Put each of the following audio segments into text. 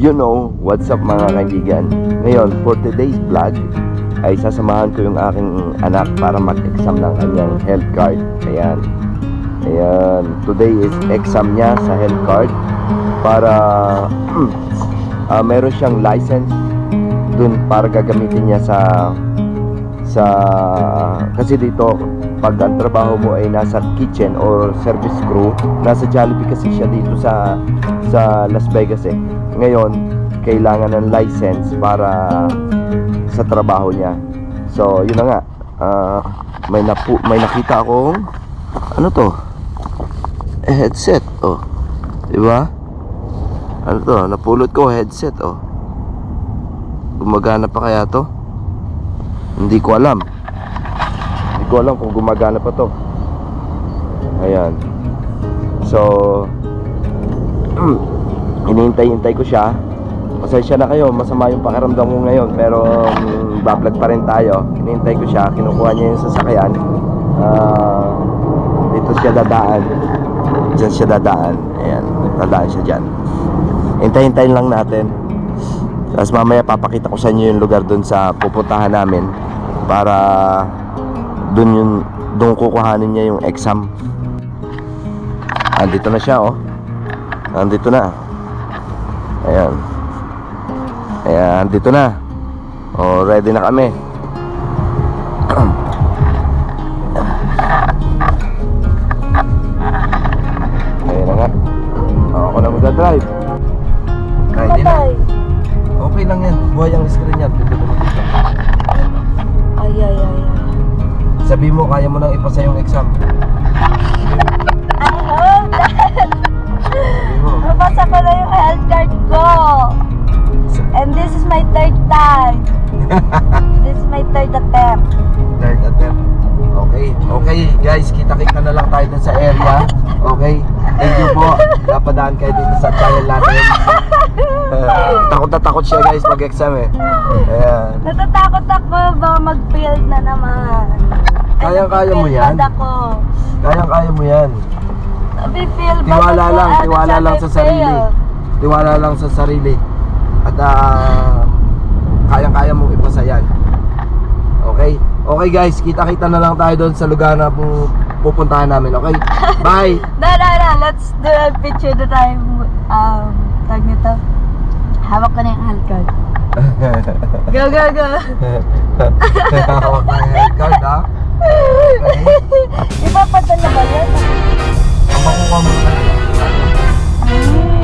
You know, what's up mga kaibigan. Ngayon, for today's vlog ay sasamahan ko yung aking anak para mag-exam ng kanyang health card. Ayan. Today is exam niya sa health card para meron siyang license dun para gagamitin niya sa kasi dito pag ang trabaho mo ay nasa kitchen or service crew, nasa Jollibee kasi siya dito sa Las Vegas eh. Ngayon, kailangan ng license para sa trabaho niya. So, yun na nga. May nakita akong ano to? Headset, oh. Diba? Ano to? Napulot ko headset, oh. Gumagana pa kaya to? Hindi ko alam. Hindi ko alam kung gumagana pa to. Ayan. So, hinihintay ko siya. Pasensya na kayo, masama yung pakiramdam ko ngayon, pero bablog pa rin tayo. Hinihintay ko siya, kinukuha niya yung sasakyan. Dito siya dadaan. Diyan siya dadaan. Ayan, dadaan siya dyan. Hintay-hintayin lang natin. Tapos mamaya papakita ko sa inyo yung lugar dun sa pupuntahan namin para dun kukuhanin niya yung exam. Andito na siya, oh. Andito na. Ayan. Ayan, dito na. Oh, ready na kami. Ayan na nga. Ako na magdadrive. Ready na. Okay lang yan. Buhay ang screen yan. Pindot mo dito. Ay. Sabi mo, kaya mo nang ipasa yung exam. I hope that mabasa ko na yung health card ko. And this is my third time. This is my third attempt. Third attempt. Okay guys, kita-kita na lang tayo dun sa area. Okay, thank you po. Napadaan kayo dito sa channel natin. Takot na takot siya guys mag-exam eh. Ayan. Natatakot ako baka mag-fail na naman. Kaya mo yan. Kaya mo yan. Fail ba? Tiwala lang sa sarili. Tiwala lang sa sarili. At kaya mong ipasa yan. Okay guys, kita-kita na lang tayo doon sa lugar na pupuntahan namin. Okay, bye. No, let's do a picture the time. Tag nito. Hawak ko na yung health card. Go. Hawak na yung health card, ha? Okay. Ipapadala ba yan? Ang makukuha mo na.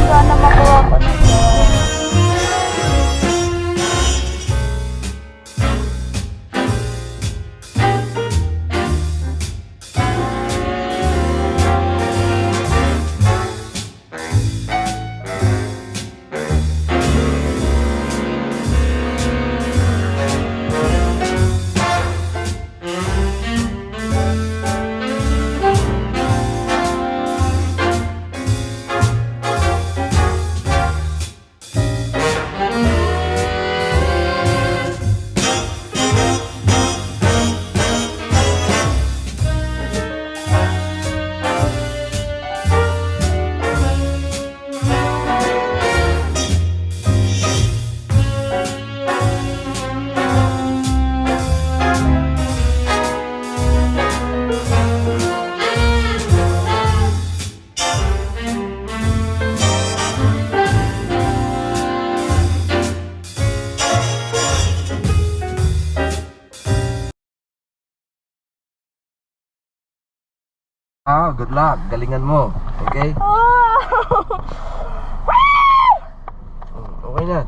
Sana makuha ko na yan. Good luck. Galingan mo. Okay? Okay na.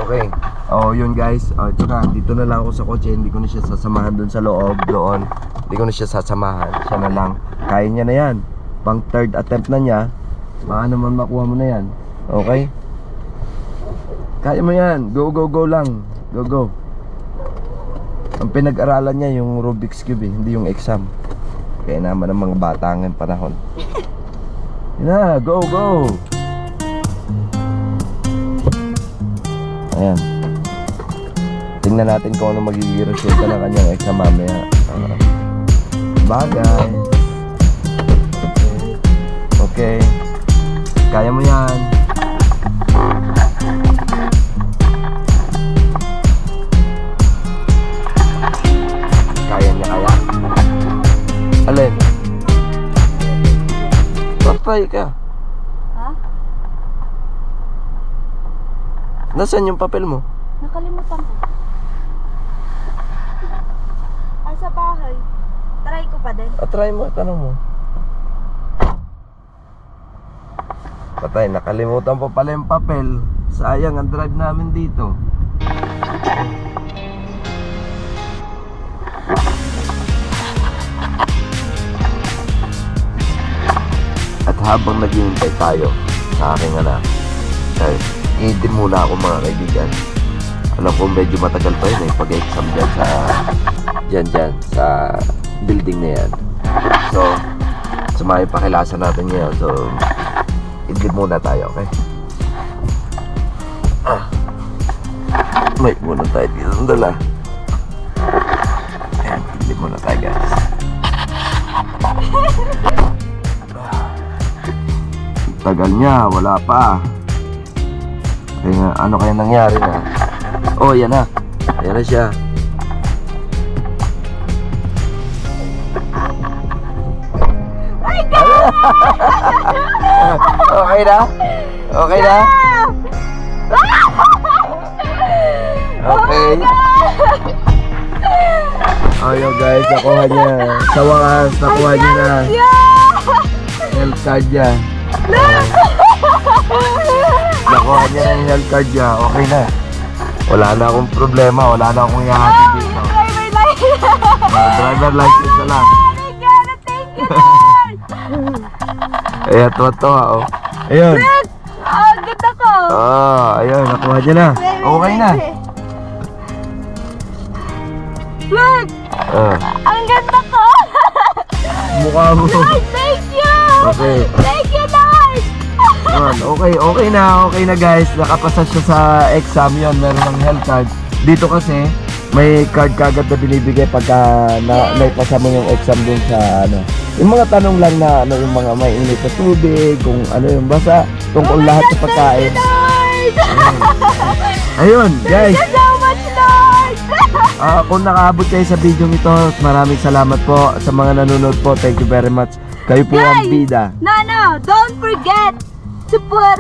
Okay. Oh, yun guys. Tsaka dito na lang ako sa kotse. Hindi ko na siya sasamahan dun sa loob. Doon. Hindi ko na siya sasamahan. Siya na lang. Kaya niya na yan. Pang third attempt na niya. Baka naman makuha mo na yan. Okay? Kaya mo yan. Go lang. Go. Ang pinag-aralan niya yung Rubik's Cube eh. Hindi yung exam. Kaya naman ang mga bata ng panahon. Yun na, go! Ayan. Tingnan natin kung ano magiging resulta ng kanyang exam mamaya. Bagay. Okay. Kaya mo yan. mag-try ka. Ha? Nasaan yung papel mo? Nakalimutan ko. Ay, sa bahay. Try ko pa din. Try mo, tanong mo. Patay, nakalimutan pa pala yung papel. Sayang ang drive namin dito. At habang naghihintay tayo sa aking anak, guys, iitin muna ako mga kaibigan. Alam ko medyo matagal pa yun pag-exam dyan sa dyan sa building na yan. So, sumay pakilasan natin ngayon. So, idlip muna tayo, okay? May muna tayo dito ng dala. Ayan, idlip muna tayo, guys. Tagal niya, wala pa. Kaya, ano kaya nangyari na? Oh, yan na. Ayan na siya. My God! Okay na? Okay na? Okay. Ayun guys, nakuha niya. Sa wakas, nakuha niya na. Health card niya. Nakuha niya na yung health card niya. Okay na. Wala na akong problema. Wala na akong ihahatid dito. Driver license! Driver license na lang. My God! Thank you, Lord! Ayan, tuwa-tuwa oh. Ayun. Ang ganda ko! Ayun, nakuha niya na. Okay na. Look! Ang ganda ko! Mukha mo. Lord, thank you! Okay. Thank you, Lord! Yun, okay na guys. Nakapasa siya sa exam yun. Meron ng health card. Dito kasi, may card kagad na binibigay pagka naipasa mo yung exam dun sa ano. Yung mga tanong lang na ano, yung mga may init na tubig, kung ano yung basta, tungkol lahat sa pagkain. Ayun, guys. Thank you so much, Lord! Kung nakaabot kayo sa video ito, maraming salamat po sa mga nanonood po. Thank you very much. Kayo po ang bida. No, don't forget to put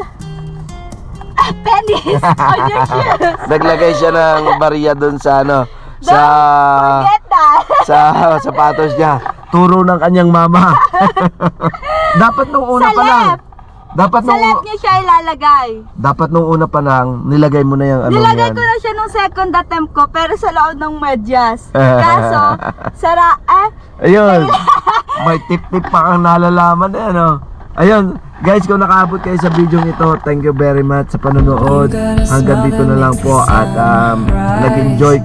pennies on your shoes. Naglagay siya ng bariya dun sa ano, Forget that. sa sapatos niya. Turo ng kanyang mama. Dapat nung una Sa pa lang. left. Dapat Sa left niya siya ilalagay. dapat nung una pa lang nilagay mo na yung ano Nilagay yan. ko na siya nung second attempt ko pero sa loob ng medyas. Kaso, Ayun. May tip-tip pa kang nalalaman eh, ano. Ayun, guys, kung nakaabot kayo sa video ito, thank you very much sa panonood. Hanggang dito na lang po at nag-enjoy.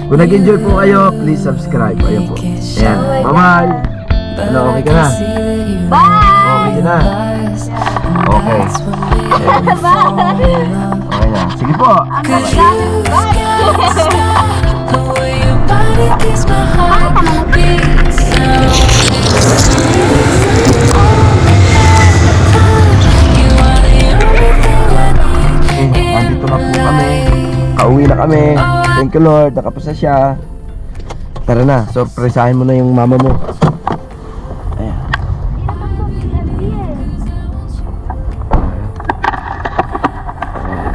Kung nag-enjoy po kayo, please subscribe. Ayun po. Ayan. Bye-bye. Ano, okay ka na? bye! Okay ka na? Okay. Ayan. Bye! Okay na. Sige po. Ang ganda. Bye! The way your body beats my heart beats You are the only thing I need. Nandito na po kami. Kauwi na kami. Thank you Lord. Nakapasa siya. Tara na. Surpresahin mo na yung mama mo. Ayan.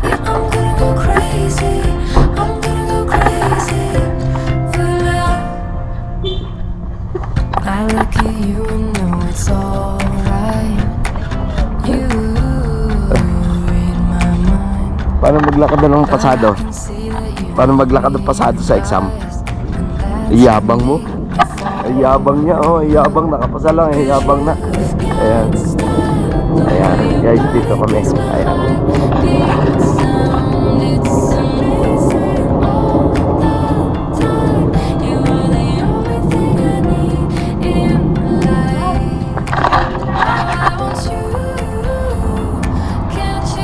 I'm gonna go crazy. I'm gonna go crazy for love. I look at you and know it's alright. You read my mind. Paano maglakad na ng pasado? I can see that you Paano maglakad ng pasado sa exam? Iyabang mo? Iyabang niya, oh. Iyabang, nakapasa lang. Iyabang na. Ayan. Ayan. Guys, dito kami. Ayan.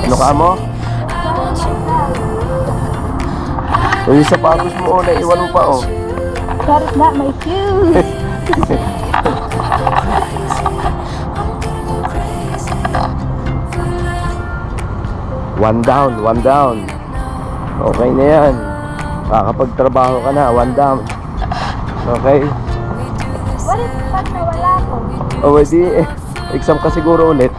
Ano ka mo? Yung sapatos mo, naiwan mo pa, oh. That is not my shoes. One down, one down. Okay na yan. Kakapagtrabaho ka na, one down. Okay? What if pag nawala ko? O, di, exam ka siguro ulit.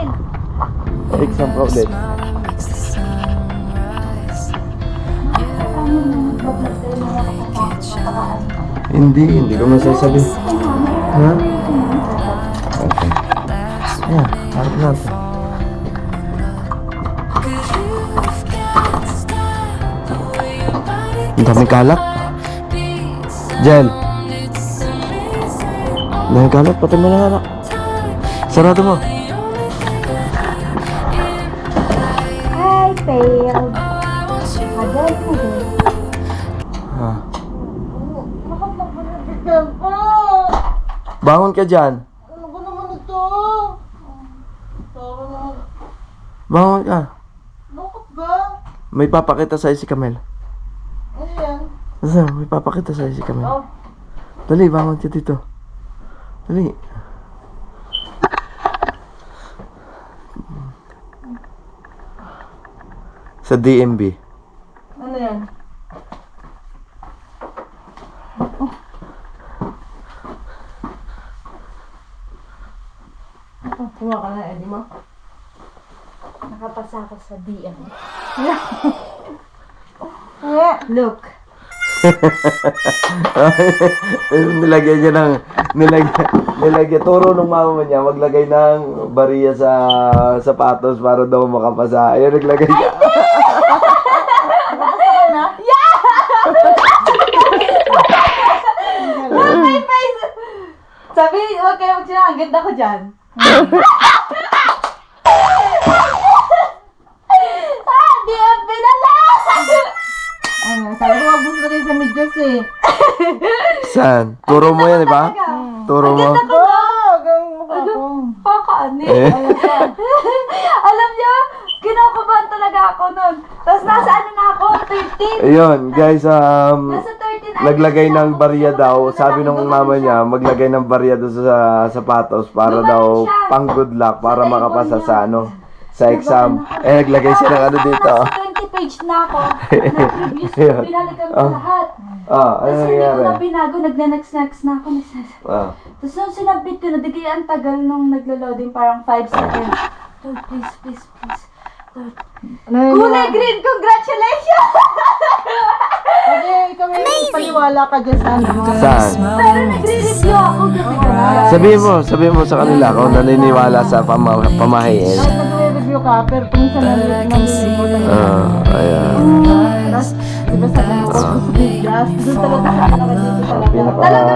akin. Exam ka ulit. Smile makes the sunrise. Hindi ko masasabi. Ha? Okay. Yeah, harap natin. Ang daming kalak. Jen. Ang daming kalak, pati mo na anak. Sarado mo. I failed. Agad mo din. Ha. Bangon ka dyan. Ano ko naman ito? Tara na. Bangon ka. Bakit ba? May papakita sa'yo si Kamel. Ano yan? Asa, may papakita sa'yo si Kamel. Oh. Dali, bangon ka dito. Dali. Sa DMB. Ano yan? Kuha ka na, Eddie mo. Nakapasa ako sa DM. Yeah. Look. Nilagyan niya ng nilagyan turo ng mama niya maglagay ng bariya sa sapatos para daw makapasa. Ayun, naglagay niya. My face! Sabi, huwag kayo magsinang. Ang ganda ko dyan. DMP na lang! Ano, sabi ko wag gusto rin sa medyas eh. Saan? Turo mo yan, di ba? Turo mo. Wag ang mukha ko. Pakaanin. Eh. Alam niyo, kinakabahan talaga ako nun. Tapos nasa ano na ako, 13. Ayun, guys, Nasa 13. naglagay ng barya daw. Sabi ng mama niya, maglagay ng barya doon sa sapatos para daw pang good luck para makapasa sa ano, sa exam. Eh, naglagay siya ng ano dito. Nasa 20 page na ako. Na previous, Yeah. binalikan ko lahat. Ah, ano Tapos hindi ko nangyari? na binago, nagna-next na ako. Ah. Tapos nung sinabit ko na, digay ang tagal nung naglo-loading, parang 5 seconds. Lord, please. Lord. Ano yun? Kulay green, congratulations! Kasi ikaw may paniwala ka dyan sa ano. Saan? Pero nagre-review ako gabi. Sabihin mo sa kanila kung naniniwala sa pamahiin. Kahit nagre-review ka, pero kung sa nalilimutan mo. Ayan. Tapos, di ba sabi mo, gusto sa medyas? Doon talaga sa akin ako dito talaga.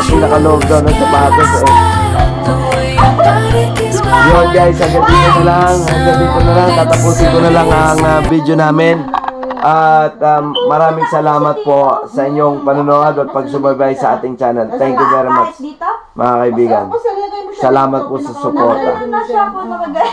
Pinakaloob daw ng sapatos eh. Yun guys, hanggang dito na lang, tatapusin ko na lang ang video namin. At maraming salamat po sa inyong panonood at pagsubaybay sa ating channel. Thank you very much, Dito? mga kaibigan. Tapos, nalagay mo siya Salamat dito, po sa pinakauna. suporta. Ano na siya ako nakagaya.